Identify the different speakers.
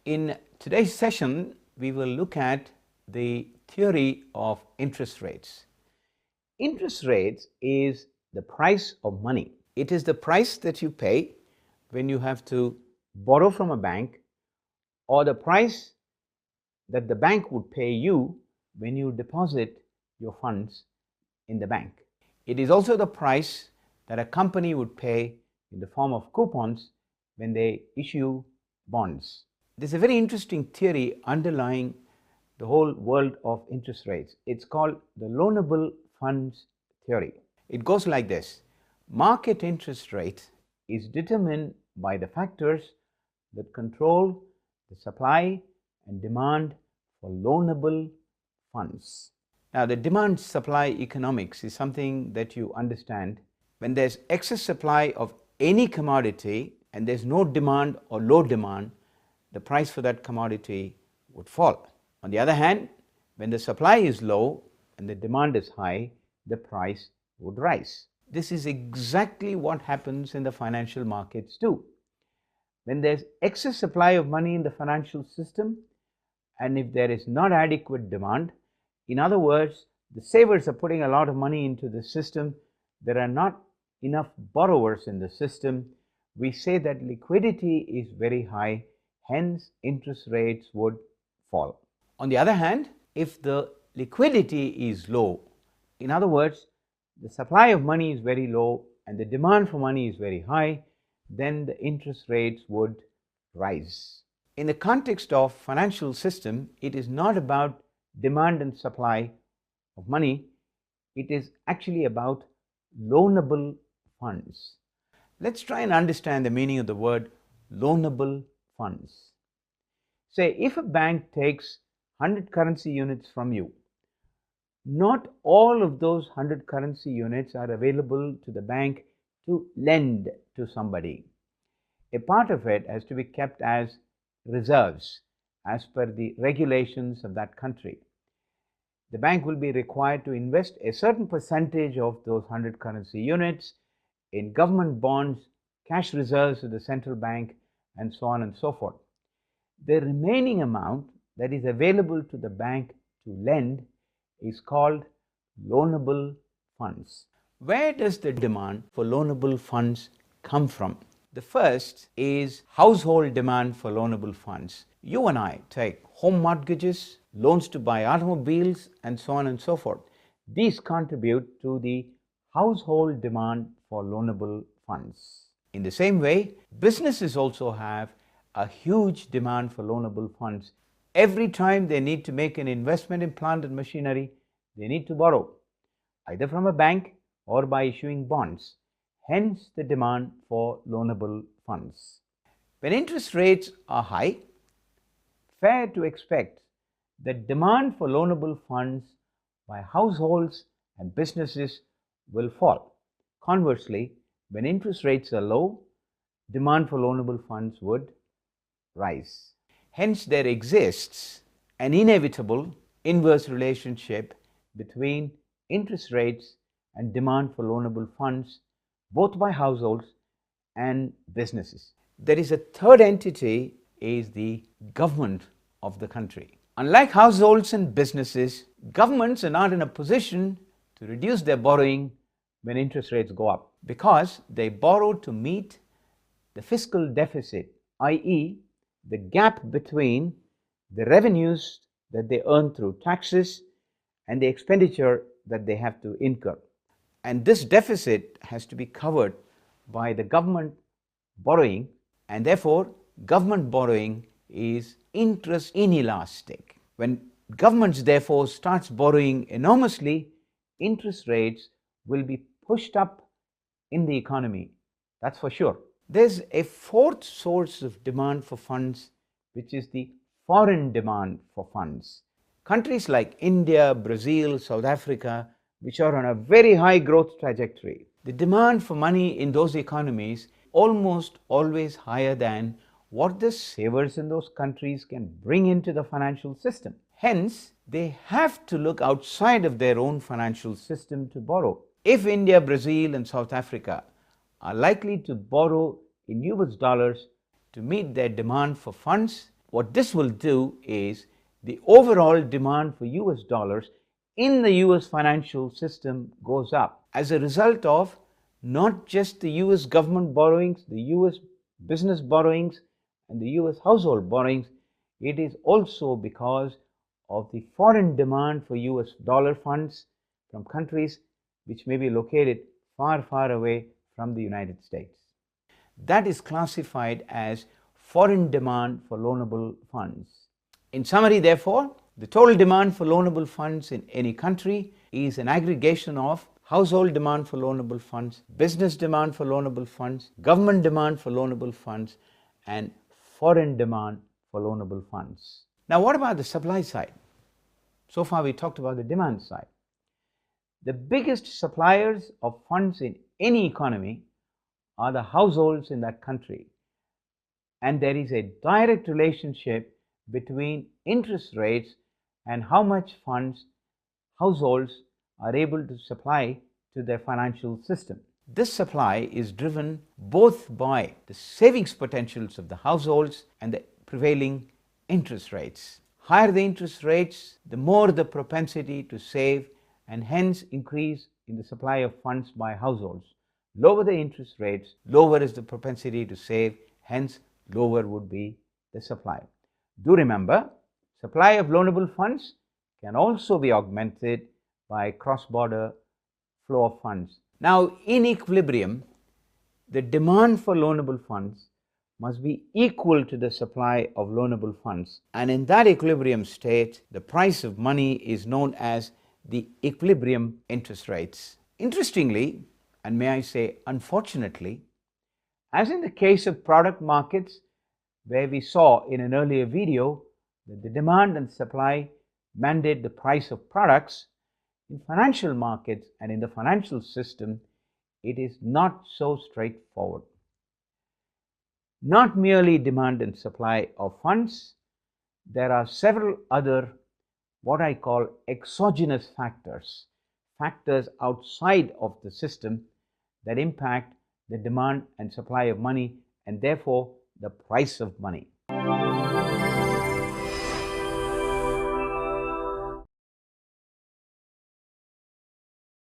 Speaker 1: In today's session, we will look at the theory of interest rates. Interest rates is the price of money. It is the price that you pay when you have to borrow from a bank, or the price that the bank would pay you when you deposit your funds in the bank. It is also the price that a company would pay in the form of coupons when they issue bonds. There's a very interesting theory underlying the whole world of interest rates. It's called the loanable funds theory. It goes like this: market interest rate is determined by the factors that control the supply and demand for loanable funds. Now, the demand supply economics is something that you understand. When there's excess supply of any commodity and there's no demand or low demand, the price for that commodity would fall. On the other hand, when the supply is low and the demand is high, the price would rise. This is exactly what happens in the financial markets too. When there's excess supply of money in the financial system, and if there is not adequate demand, in other words, the savers are putting a lot of money into the system, there are not enough borrowers in the system, we say that liquidity is very high, hence interest rates would fall. On the other hand, if the liquidity is low, in other words, the supply of money is very low and the demand for money is very high, then the interest rates would rise. In the context of financial system, it is not about demand and supply of money, it is actually about loanable funds. Let's try and understand the meaning of the word loanable funds. Say, if a bank takes 100 currency units from you, not all of those 100 currency units are available to the bank to lend to somebody. A part of it has to be kept as reserves as per the regulations of that country. The bank will be required to invest a certain percentage of those 100 currency units in government bonds, cash reserves of the central bank, and so on and so forth. The remaining amount that is available to the bank to lend is called loanable funds. Where does the demand for loanable funds come from? The first is household demand for loanable funds. You and I take home mortgages, loans to buy automobiles, and so on and so forth. These contribute to the household demand for loanable funds. In the same way, businesses also have a huge demand for loanable funds. Every time they need to make an investment in plant and machinery, they need to borrow, either from a bank or by issuing bonds. Hence the demand for loanable funds. When interest rates are high, fair to expect that demand for loanable funds by households and businesses will fall. Conversely, when interest rates are low, demand for loanable funds would rise. Hence, there exists an inevitable inverse relationship between interest rates and demand for loanable funds, both by households and businesses. There is a third entity, is the government of the country. Unlike households and businesses, governments are not in a position to reduce their borrowing when interest rates go up, because they borrow to meet the fiscal deficit, i.e., the gap between the revenues that they earn through taxes and the expenditure that they have to incur. And this deficit has to be covered by the government borrowing, and therefore government borrowing is interest inelastic. When governments therefore starts borrowing enormously, interest rates will be pushed up in the economy, that's for sure. There's a fourth source of demand for funds, which is the foreign demand for funds. Countries like India, Brazil, South Africa, which are on a very high growth trajectory, the demand for money in those economies almost always higher than what the savers in those countries can bring into the financial system. Hence, they have to look outside of their own financial system to borrow. If India, Brazil, and South Africa are likely to borrow in US dollars to meet their demand for funds, what this will do is the overall demand for US dollars in the US financial system goes up as a result of not just the US government borrowings, the US business borrowings, and the US household borrowings. It is also because of the foreign demand for US dollar funds from countries which may be located far, far away from the United States. That is classified as foreign demand for loanable funds. In summary, therefore, the total demand for loanable funds in any country is an aggregation of household demand for loanable funds, business demand for loanable funds, government demand for loanable funds, and foreign demand for loanable funds. Now, what about the supply side? So far, we talked about the demand side. The biggest suppliers of funds in any economy are the households in that country. And there is a direct relationship between interest rates and how much funds households are able to supply to their financial system. This supply is driven both by the savings potentials of the households and the prevailing interest rates. Higher the interest rates, the more the propensity to save and hence increase in the supply of funds by households. Lower the interest rates, lower is the propensity to save, hence lower would be the supply. Do remember, supply of loanable funds can also be augmented by cross-border flow of funds. Now, in equilibrium, the demand for loanable funds must be equal to the supply of loanable funds, and in that equilibrium state, the price of money is known as the equilibrium interest rates. Interestingly, and may I say unfortunately, as in the case of product markets, where we saw in an earlier video that the demand and supply mandate the price of products, in financial markets and in the financial system, it is not so straightforward. Not merely demand and supply of funds, there are several other what I call exogenous factors, factors outside of the system that impact the demand and supply of money and therefore the price of money.